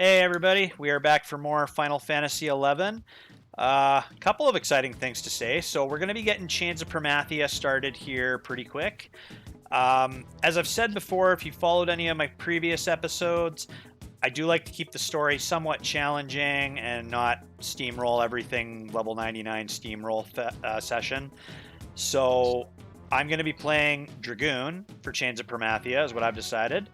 Hey everybody, we are back for more Final Fantasy XI. A couple of exciting things to say. So we're going to be getting Chains of Promathia started here pretty quick. As I've said before, if you followed any of my previous episodes, I do like to keep the story somewhat challenging and not steamroll everything level 99 steamroll session. So I'm going to be playing Dragoon for Chains of Promathia is what I've decided.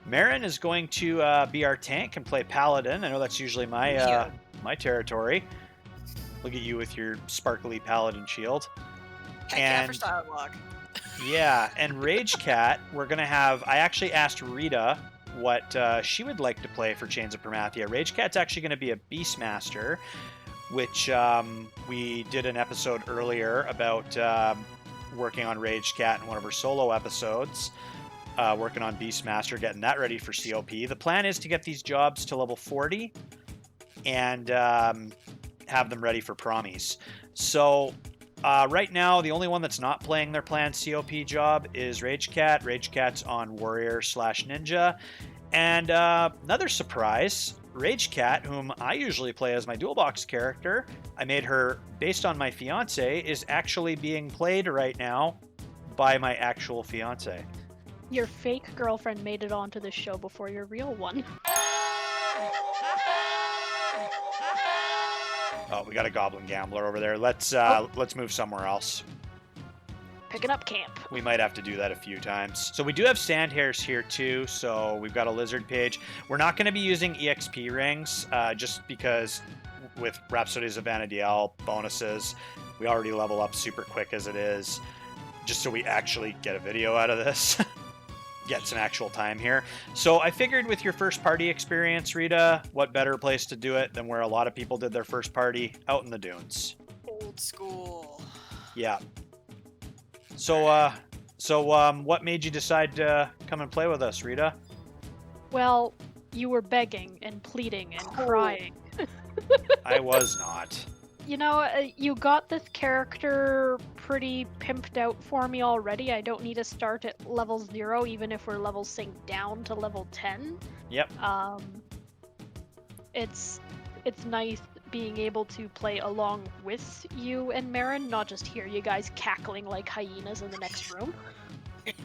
Marin is going to be our tank and play Paladin. I know that's usually my my territory. Look at you with your sparkly Paladin shield. Heck yeah, for style block. Yeah, and Ragecat, we're going to have... I actually asked Rita what she would like to play for Chains of Promathia. Ragecat's actually going to be a Beastmaster, which we did an episode earlier about working on Ragecat in one of her solo episodes. Working on Beastmaster, getting that ready for COP. The plan is to get these jobs to level 40 and have them ready for Promies. So right now, the only one that's not playing their planned COP job is Ragecat. Ragecat's on Warrior/Ninja. And another surprise, Ragecat, whom I usually play as my dual box character, I made her based on my fiance, is actually being played right now by my actual fiance. Your fake girlfriend made it onto the show before your real one. Oh, we got a goblin gambler over there. Let's move somewhere else. Picking up camp. We might have to do that a few times. So we do have sand hares here too, so we've got a lizard page. We're not going to be using EXP rings, just because with Rhapsodies of Vana'diel bonuses, we already level up super quick as it is, just so we actually get a video out of this. Get some actual time here. So I figured with your first party experience, Rita, what better place to do it than where a lot of people did their first party, out in the dunes. Old school. Yeah. So what made you decide to come and play with us, Rita? Well, you were begging and pleading and crying. I was not. You know, you got this character pretty pimped out for me already. I don't need to start at level 0, even if we're level synced down to level 10. Yep. It's nice being able to play along with you and Marin, not just hear you guys cackling like hyenas in the next room.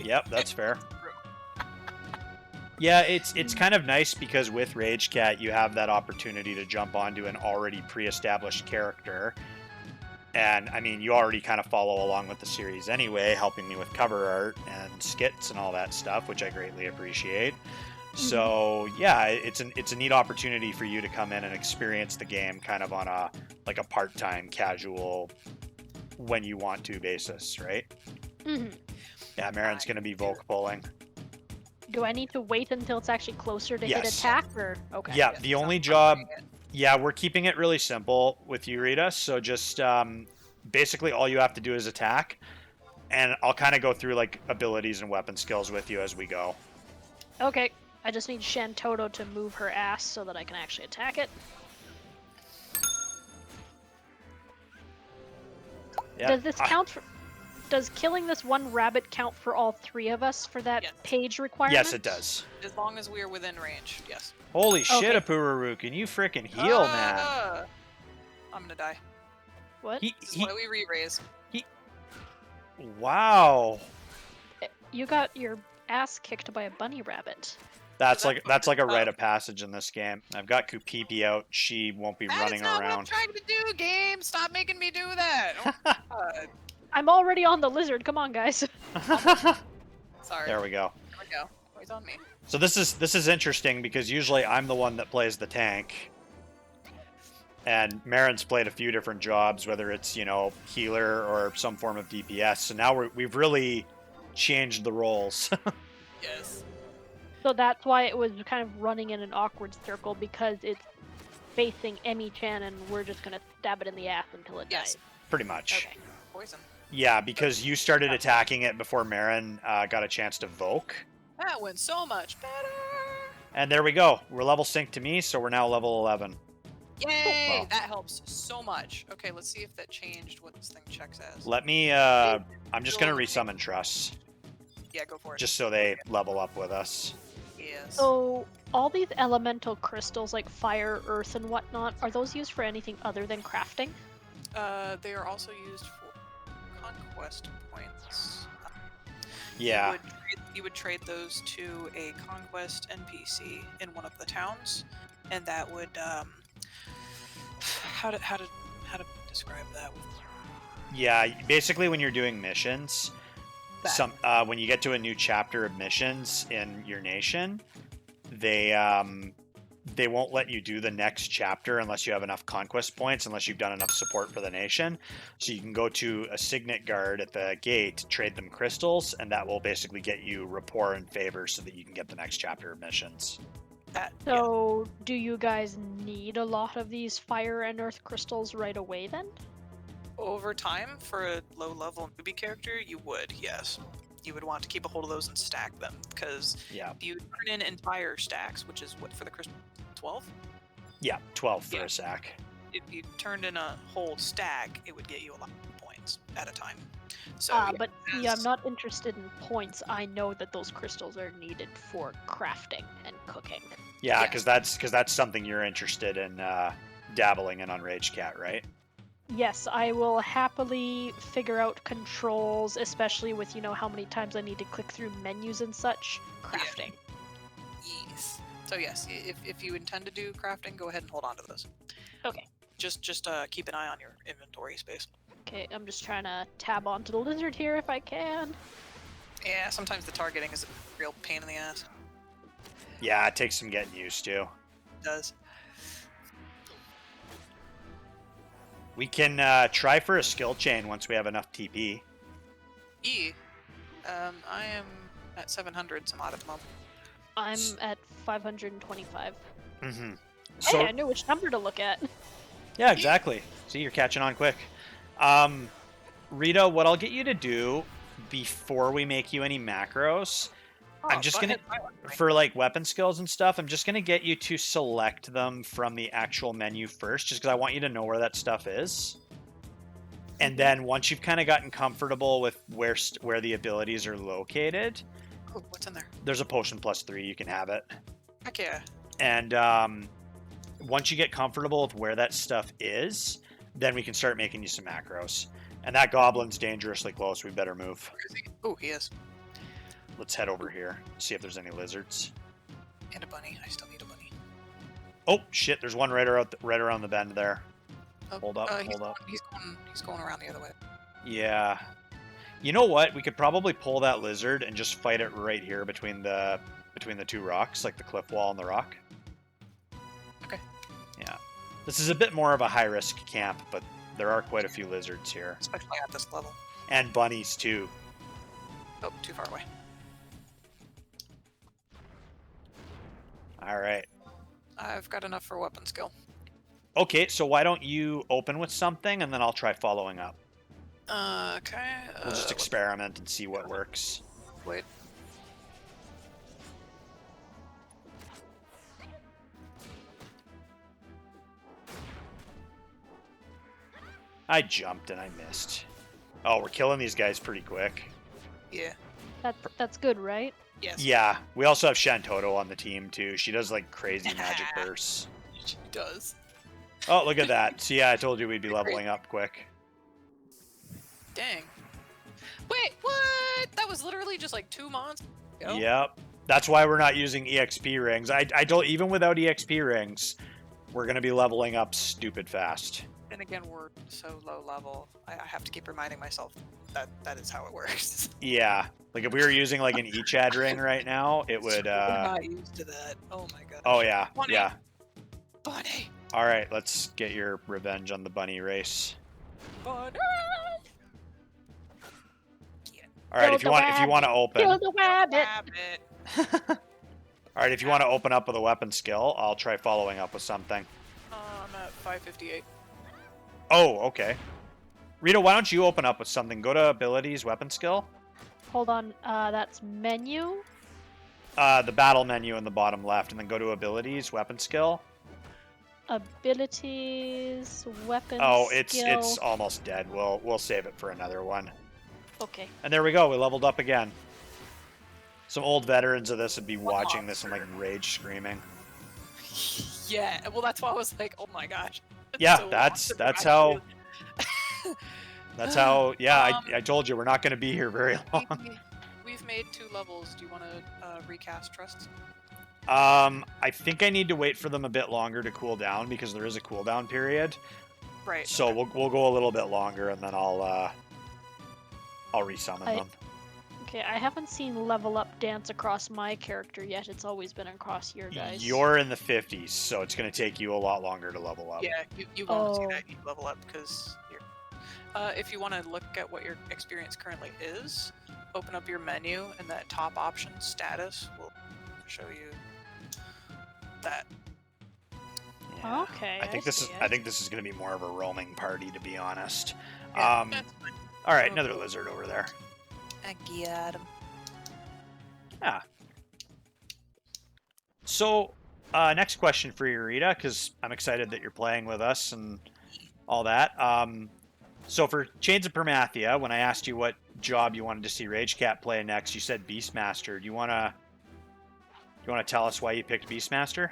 Yep, that's fair. Yeah, it's kind of nice because with Ragecat, you have that opportunity to jump onto an already pre-established character. And, I mean, you already kind of follow along with the series anyway, helping me with cover art and skits and all that stuff, which I greatly appreciate. Mm-hmm. So, yeah, it's a neat opportunity for you to come in and experience the game kind of on a part-time, casual, when you want to basis, right? Mm-hmm. Yeah, Marin's going to be Volk pulling. Do I need to wait until it's actually closer to hit attack, or okay? Yeah, the only job. Yeah, we're keeping it really simple with you, Rita. So just basically all you have to do is attack, and I'll kind of go through like abilities and weapon skills with you as we go. Okay, I just need Shantoto to move her ass so that I can actually attack it. Yeah. Does this count for? Does killing this one rabbit count for all 3 of us for that page requirement? Yes, it does. As long as we are within range, yes. Holy shit, Apururu, can you frickin' heal, man? I'm gonna die. What? This is why we re-raise. Wow. You got your ass kicked by a bunny rabbit. That's like a rite of passage in this game. I've got Kupipi out. She won't be running around. That's not what I'm trying to do, game. Stop making me do that. Oh, God. I'm already on the lizard. Come on, guys. Sorry. There we go. There we go. He's on me. So this is interesting because usually I'm the one that plays the tank. And Marin's played a few different jobs, whether it's, you know, healer or some form of DPS. So now we've really changed the roles. Yes. So that's why it was kind of running in an awkward circle, because it's facing Eimichan and we're just going to stab it in the ass until it dies. Pretty much. Okay. Poison. Yeah, because you started attacking it before Marin got a chance to Voke. That went so much better. And there we go. We're level synced to me, so we're now level 11. Yay! Wow. That helps so much. Okay, let's see if that changed what this thing checks as. Let me, I'm just going to resummon Truss. Yeah, go for it. Just so they level up with us. Yeah. Yes. So, all these elemental crystals like fire, earth, and whatnot, are those used for anything other than crafting? They are also used for conquest points. Yeah. You would trade those to a conquest NPC in one of the towns, and that would how to describe that? Yeah, basically when you're doing missions, when you get to a new chapter of missions in your nation, they won't let you do the next chapter unless you have enough conquest points, unless you've done enough support for the nation. So you can go to a signet guard at the gate, trade them crystals, and that will basically get you rapport and favor so that you can get the next chapter of missions. So, do you guys need a lot of these fire and earth crystals right away then? Over time, for a low-level newbie character, you would, yes. You would want to keep a hold of those and stack them, because if you turn in entire stacks, which is what for the crystal, 12? Yeah, 12 for a sack. If you turned in a whole stack, it would get you a lot of points at a time. So, But I'm not interested in points. I know that those crystals are needed for crafting and cooking. Yeah, because that's something you're interested in dabbling in on Ragecat, right? Yes, I will happily figure out controls, especially with, how many times I need to click through menus and such. Crafting. Yes. So yes, if you intend to do crafting, go ahead and hold on to those. Okay. Just keep an eye on your inventory space. Okay, I'm just trying to tab onto the lizard here if I can. Yeah, sometimes the targeting is a real pain in the ass. Yeah, it takes some getting used to. It does. We can try for a skill chain once we have enough TP. I am at 700 some odd at the moment. I'm at 525. Mm-hmm. So, hey, I knew which number to look at. Yeah, exactly. See, you're catching on quick. Rita, what I'll get you to do before we make you any macros, I'm just gonna, for like weapon skills and stuff, I'm just gonna get you to select them from the actual menu first, just because I want you to know where that stuff is. And then once you've kind of gotten comfortable with where the abilities are located, what's in there? There's a potion +3. You can have it. Heck yeah. And once you get comfortable with where that stuff is, then we can start making you some macros. And that goblin's dangerously close. We better move. Oh, he is. Let's head over here, see if there's any lizards. And a bunny. I still need a bunny. Oh shit! There's one right around the bend there. Hold up. He's going around the other way. Yeah. You know what? We could probably pull that lizard and just fight it right here between the two rocks, like the cliff wall and the rock. Okay. Yeah. This is a bit more of a high risk camp, but there are quite a few lizards here. Especially at this level. And bunnies too. Oh, too far away. All right. I've got enough for weapon skill. Okay, so why don't you open with something and then I'll try following up. Okay. We'll just experiment and see what works. Wait. I jumped and I missed. Oh, we're killing these guys pretty quick. Yeah. That's good, right? Yes. Yeah, we also have Shantoto on the team too. She does like crazy magic bursts. She does. Oh, look at that. So yeah, I told you we'd be leveling up quick. Dang. Wait, what? That was literally just like 2 months ago? Yep. That's why we're not using EXP rings. I don't, even without EXP rings, we're going to be leveling up stupid fast. And again, we're so low level. I have to keep reminding myself that is how it works. Yeah. Like if we were using like an etched ring right now, it would... I'm not used to that. Oh my god. Oh yeah. Bunny. Yeah. Bunny. All right, let's get your revenge on the bunny race. Bunny. All right, if you want to open. Kill the rabbit. All right, if you want to open up with a weapon skill, I'll try following up with something. I'm at 558. Oh, okay. Rita, why don't you open up with something? Go to abilities, weapon skill. Hold on, that's menu? The battle menu in the bottom left, and then go to abilities, weapon skill. Abilities, weapon Oh, skill. it's almost dead. We'll save it for another one. Okay. And there we go. We leveled up again. Some old veterans of this would be watching this and like rage screaming. Yeah, well, that's why I was like, oh my gosh. Yeah, so that's how. That's how. Yeah, I told you we're not going to be here very long. We've made 2 levels. Do you want to recast trusts? I think I need to wait for them a bit longer to cool down because there is a cooldown period. Right. So okay. we'll go a little bit longer and then I'll resummon them. Okay, I haven't seen level up dance across my character yet. It's always been across your guys. You're in the 50s, so it's going to take you a lot longer to level up. Yeah, you won't see that you level up because you're... if you want to look at what your experience currently is, open up your menu and that top option, status, will show you that. Yeah. Okay. I think this is going to be more of a roaming party, to be honest. Yeah, that's fine. All right, another lizard over there. I get him. Yeah. So, next question for you, Rita, because I'm excited that you're playing with us and all that. So for Chains of Permathia, when I asked you what job you wanted to see Ragecat play next, you said Beastmaster. Do you wanna tell us why you picked Beastmaster?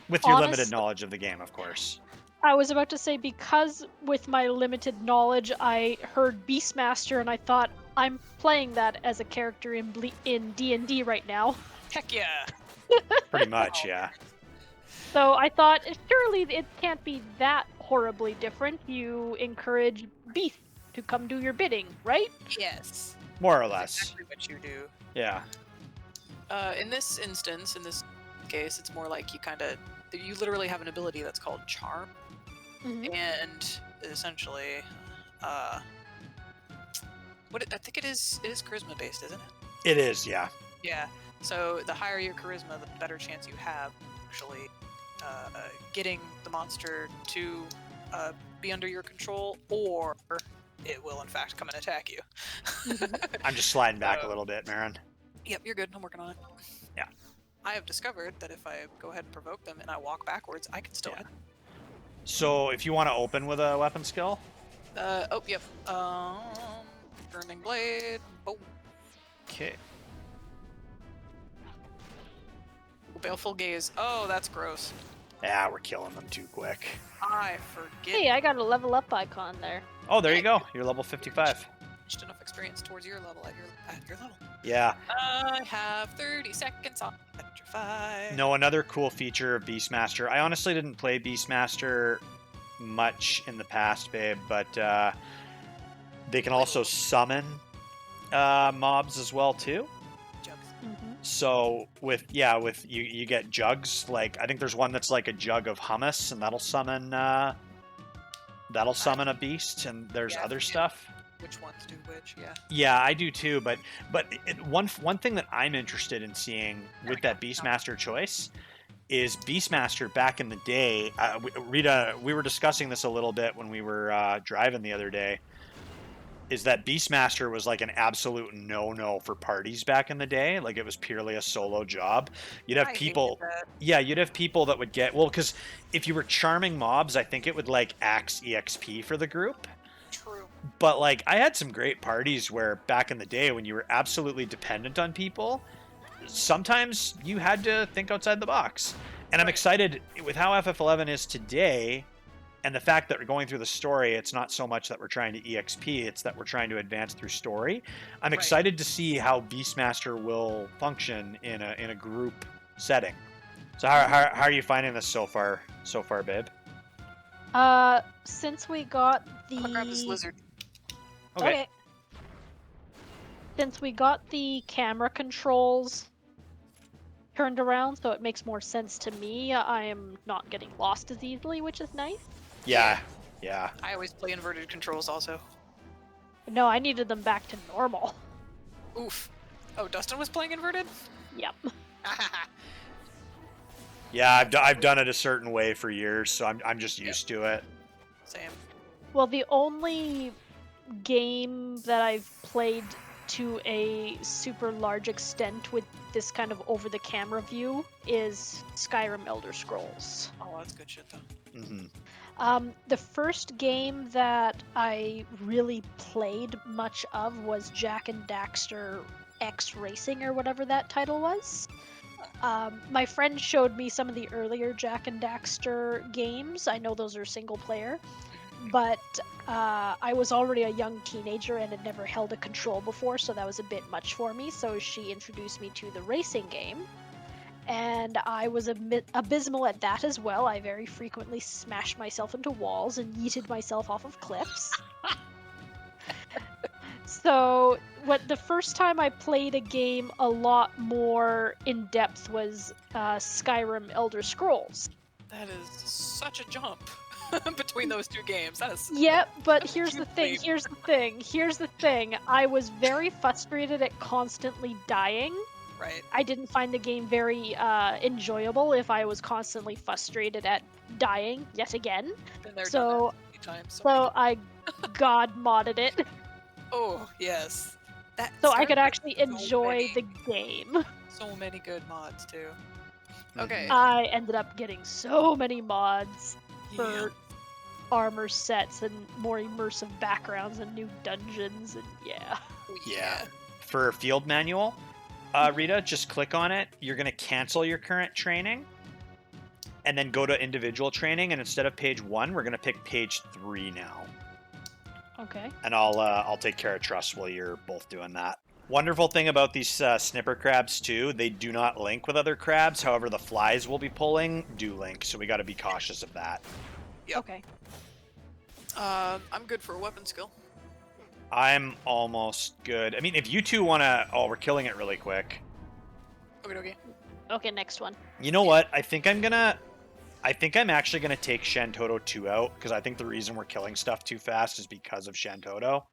With your limited knowledge of the game, of course. I was about to say, because with my limited knowledge, I heard Beastmaster and I thought, I'm playing that as a character in D&D right now. Heck yeah! Pretty much, yeah. So I thought, surely it can't be that horribly different. You encourage beasts to come do your bidding, right? Yes. More or That's less. exactly what you do. Yeah. In this instance, in this case, it's more like you literally have an ability that's called Charm. Mm-hmm. And essentially, I think it is charisma based, isn't it? It is, yeah. Yeah. So the higher your charisma, the better chance you have actually getting the monster to be under your control, or it will in fact come and attack you. I'm just sliding back a little bit, Marin. Yep, you're good. I'm working on it. Yeah. I have discovered that if I go ahead and provoke them and I walk backwards, I can still hit. So if you want to open with a weapon skill? Oh, yep. Burning Blade. Oh. Okay. Baleful Gaze. Oh, that's gross. Yeah, we're killing them too quick. I forget. Hey, I got a level up icon there. Oh, there you go. You're level 55. Just enough experience towards your level at your level. Yeah. I have 30 seconds on Petrify. No, another cool feature of Beastmaster. I honestly didn't play Beastmaster much in the past, babe, but they can also summon mobs as well too. Jugs. Mm-hmm. So with you get jugs. Like I think there's one that's like a jug of hummus, and that'll summon a beast. And there's other stuff. Which ones do which? Yeah. Yeah, I do too. But one thing that I'm interested in seeing with that Beastmaster choice is Beastmaster back in the day. Rita, we were discussing this a little bit when we were driving the other day. Is that Beastmaster was like an absolute no-no for parties back in the day. Like it was purely a solo job. You'd have people, you'd have people that would get, well, because if you were charming mobs, I think it would like axe EXP for the group. True. But like I had some great parties where back in the day when you were absolutely dependent on people, sometimes you had to think outside the box. And I'm excited with how FF11 is today. And the fact that we're going through the story, it's not so much that we're trying to EXP, it's that we're trying to advance through story. I'm excited to see how Beastmaster will function in a group setting. So how are you finding this so far, babe? Since we got the... I'm gonna grab this lizard. Okay. Since we got the camera controls turned around, so it makes more sense to me, I am not getting lost as easily, which is nice. Yeah. I always play inverted controls also. No, I needed them back to normal. Oof. Oh, Dustin was playing inverted? Yep. Yeah, I've done it a certain way for years, so I'm just used to it. Same. Well, the only game that I've played to a super large extent with this kind of over-the-camera view is Skyrim Elder Scrolls. Oh, that's good shit though. Mm-hmm. The first game that I really played much of was Jak and Daxter X Racing, or whatever that title was. My friend showed me some of the earlier Jak and Daxter games. I know those are single player, but I was already a young teenager and had never held a control before, so that was a bit much for me. So she introduced me to the racing game, and I was abysmal at that as well. I very frequently smashed myself into walls and yeeted myself off of cliffs. So, the first time I played a game a lot more in depth was Skyrim Elder Scrolls. That is such a jump between those two games. That is. Yeah, but here's the thing. I was very frustrated at constantly dying. Right. I didn't find the game very enjoyable if I was constantly frustrated at dying yet again. So I god modded it. Oh, yes. So I could actually enjoy the game. So many good mods, too. Okay. I ended up getting so many mods for armor sets and more immersive backgrounds and new dungeons, and yeah. For field manual, Rita, just click on it. You're going to cancel your current training and then go to individual training, and instead of page 1, we're going to pick page 3 now. Okay. And I'll take care of trust while you're both doing that. Wonderful thing about these snipper crabs too, they do not link with other crabs. However, the flies we'll be pulling do link, so we got to be cautious of that. Yep. Okay. I'm good for a weapon skill. I'm almost good. I mean, if you two want to... Oh, we're killing it really quick. Okay. Okay, next one. You know what? I think I'm actually going to take Shantoto 2 out, because I think the reason we're killing stuff too fast is because of Shantoto.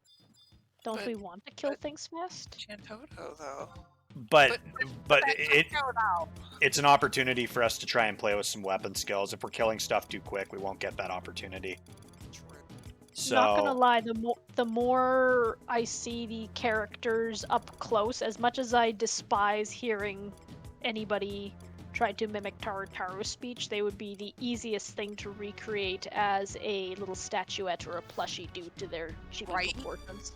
Don't we want to kill things fast? Shantoto, though. But it's an opportunity for us to try and play with some weapon skills. If we're killing stuff too quick, we won't get that opportunity. So, not gonna lie, the more I see the characters up close, as much as I despise hearing anybody try to mimic Taru speech, they would be the easiest thing to recreate as a little statuette or a plushie due to their chibi proportions.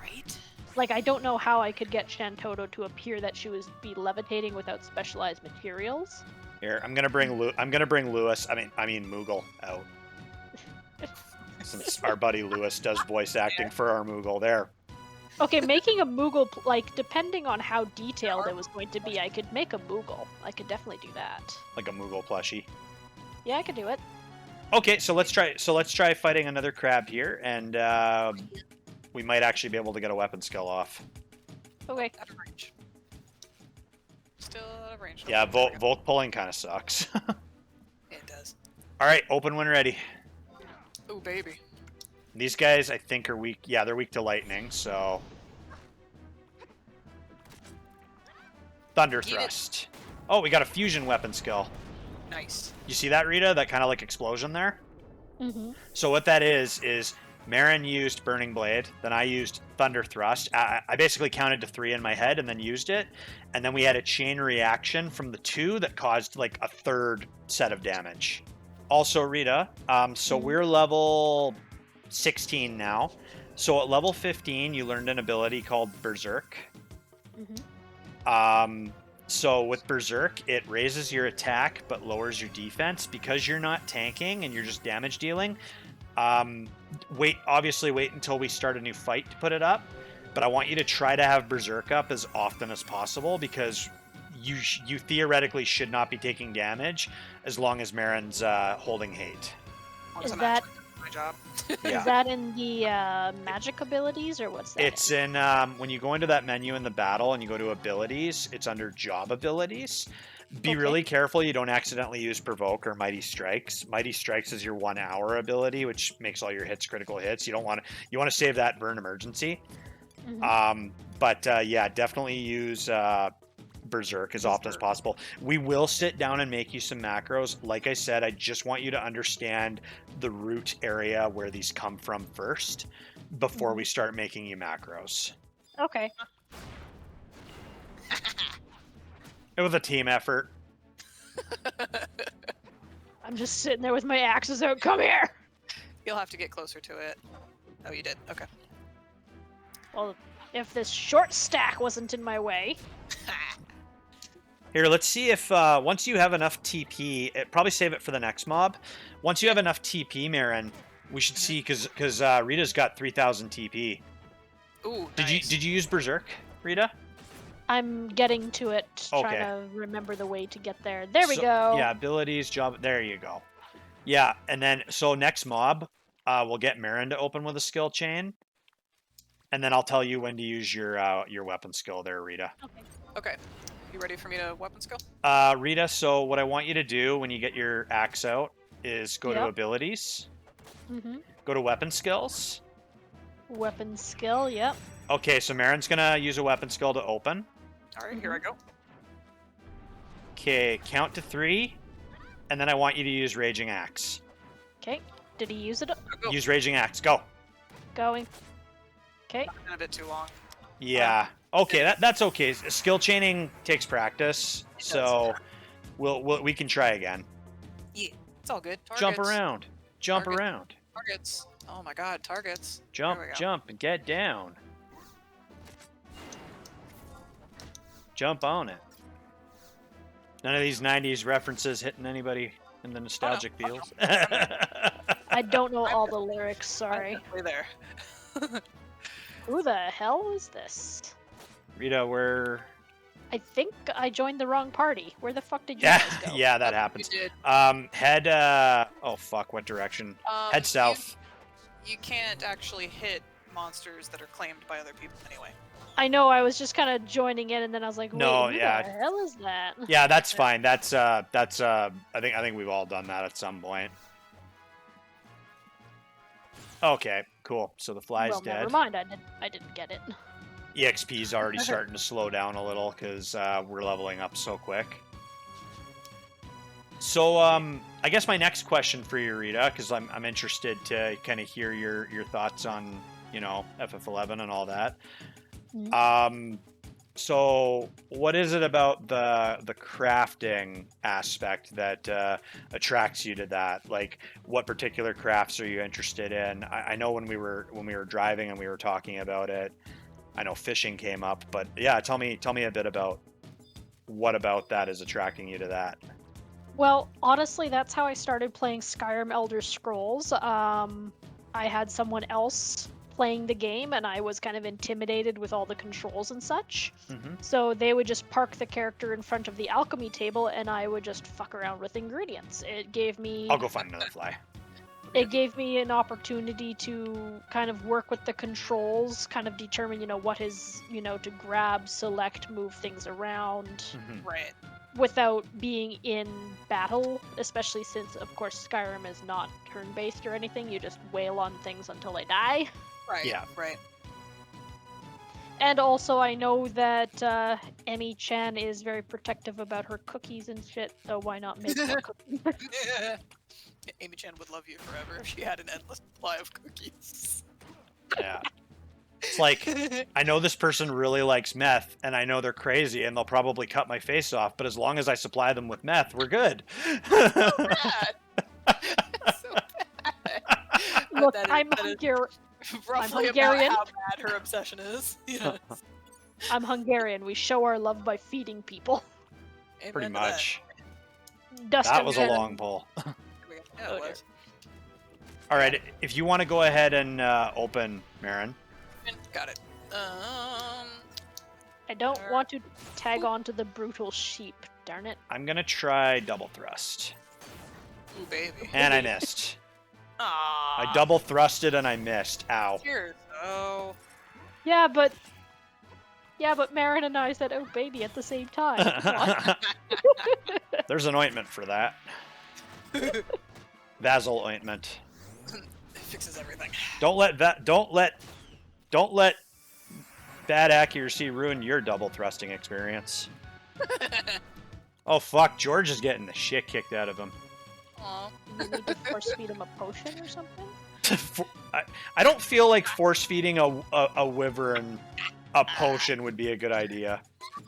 Right? Like, I don't know how I could get Shantoto to appear that she would be levitating without specialized materials. Here, I'm gonna bring Lewis. I mean Moogle out. Since our buddy Lewis does voice acting for our Moogle there. Okay, making a Moogle, like, depending on how detailed it was going to be, I could make a Moogle. I could definitely do that. Like a Moogle plushie. Yeah, I could do it. Okay, so let's try fighting another crab here, and we might actually be able to get a weapon skill off. Okay. Out of range. Still out of range. Yeah, Volt pulling kind of sucks. It does. All right, open when ready. Oh, baby. These guys, I think, are weak. Yeah, they're weak to lightning, so... Thunder Thrust. Oh, we got a fusion weapon skill. Nice. You see that, Rita? That kind of like explosion there? Mm-hmm. So what that is Marin used Burning Blade, then I used Thunder Thrust. I basically counted to 3 in my head and then used it. And then we had a chain reaction from the 2 that caused like a third set of damage. Also, Rita, so we're level 16 now. So at level 15, you learned an ability called Berserk. Mm-hmm. So with Berserk, it raises your attack but lowers your defense. Because you're not tanking and you're just damage dealing, wait until we start a new fight to put it up. But I want you to try to have Berserk up as often as possible, because you theoretically should not be taking damage as long as Marin's holding hate. Is that my job? Is that in the magic abilities, or what's that? It's in when you go into that menu in the battle and you go to abilities, it's under job abilities. Be really careful you don't accidentally use Provoke or Mighty Strikes. Mighty Strikes is your 1 hour ability, which makes all your hits critical hits. You want to save that for an emergency. Mm-hmm. Yeah, definitely use Berserk as often as possible. We will sit down and make you some macros. Like I said, I just want you to understand the root area where these come from first before we start making you macros. Okay. It was a team effort. I'm just sitting there with my axes out. Come here! You'll have to get closer to it. Oh, you did. Okay. Well, if this short stack wasn't in my way. Here, let's see if once you have enough TP, probably save it for the next mob. Once you have enough TP, Marin, we should see because Rita's got 3,000 TP. Ooh, Did nice. you use Berserk, Rita? I'm getting to it, trying to remember the way to get there. There we go. Yeah, abilities, job. There you go. Yeah, and then so next mob, we'll get Marin to open with a skill chain, and then I'll tell you when to use your weapon skill there, Rita. Okay. You ready for me to weapon skill? Rita, so what I want you to do when you get your axe out is go to abilities, go to weapon skills. Weapon skill, yep. Okay, so Marin's gonna use a weapon skill to open. All right, here I go. Okay, count to 3, and then I want you to use Raging Axe. Okay, did he use it? Go. Use Raging Axe, go. Going. Okay. It's been a bit too long. Yeah. Okay, that's okay. Skill chaining takes practice, so we can try again. Yeah, it's all good. Targets. Jump around. Jump around. Targets. Oh my god, targets. Jump, jump, and get down. Jump on it. None of these 90s references hitting anybody in the nostalgic feels. I don't know all the lyrics, sorry. Way there. Who the hell is this? Rita, where... I think I joined the wrong party. Where the fuck did you guys go? Yeah, that happens. You did. Head, oh fuck, what direction? Head south. You can't actually hit monsters that are claimed by other people anyway. I know, I was just kind of joining in, and then I was like, wait, who the hell is that? Yeah, that's fine. That's I think we've all done that at some point. Okay, cool. So the fly's dead. Never mind, I didn't get it. EXP's already starting to slow down a little because we're leveling up so quick. So I guess my next question for you, Rita, because I'm interested to kind of hear your thoughts on, you know, FF11 and all that. So what is it about the crafting aspect that attracts you to that? Like, what particular crafts are you interested in? I know when we were driving and we were talking about it, I know fishing came up, but yeah, tell me a bit about what about that is attracting you to that. Well, honestly, that's how I started playing Skyrim Elder Scrolls. I had someone else playing the game, and I was kind of intimidated with all the controls and such. So they would just park the character in front of the alchemy table, and I would just fuck around with ingredients. It gave me... I'll go find another fly. It gave me an opportunity to kind of work with the controls, kind of determine, you know, what is, you know, to grab, select, move things around. Right. Without being in battle, especially since, of course, Skyrim is not turn-based or anything. You just wail on things until they die. Right. Yeah. Right. And also, I know that Eimichan is very protective about her cookies and shit, so why not make more cookies? Eimichan would love you forever if she had an endless supply of cookies. Yeah. It's like, I know this person really likes meth, and I know they're crazy, and they'll probably cut my face off, but as long as I supply them with meth, we're good. So bad. So bad. Look, I'm roughly Hungarian. about how bad her obsession is. Yes. I'm Hungarian. We show our love by feeding people. Amen Pretty to much. Dustin, That was a long pull. Yeah, it was. All right, if you want to go ahead and open, Marin. Got it. I don't want to tag on to the brutal sheep, darn it. I'm going to try double thrust. Ooh, baby. And I missed. Aww. I double thrusted and I missed. Ow. Here, so... Yeah, but Marin and I said, oh, baby, at the same time. There's an ointment for that. Basil ointment. It fixes everything. Don't let bad accuracy ruin your double thrusting experience. Oh fuck, George is getting the shit kicked out of him. Aww. You need to force feed him a potion or something? I don't feel like force feeding a wyvern a potion would be a good idea.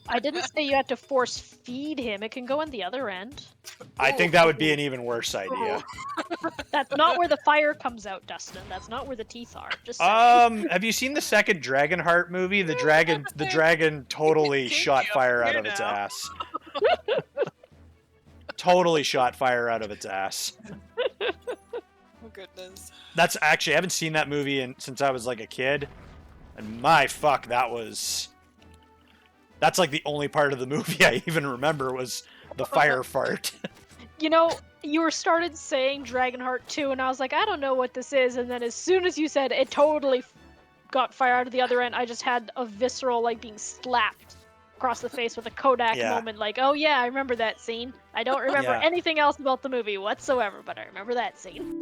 I didn't say you had to force feed him. It can go on the other end. I think that would be an even worse idea. That's not where the fire comes out, Dustin. That's not where the teeth are. Just saying. Have you seen the second Dragonheart movie? The dragon totally shot fire out of its ass. Totally shot fire out of its ass. Oh goodness. That's actually, I haven't seen that movie since I was like a kid, and my fuck, that's like the only part of the movie I even remember was the fire fart. You know, you started saying Dragonheart 2, and I was like, I don't know what this is, and then as soon as you said it totally got fire out of the other end, I just had a visceral, like, being slapped across the face with a Kodak moment, like, oh yeah, I remember that scene. I don't remember anything else about the movie whatsoever, but I remember that scene.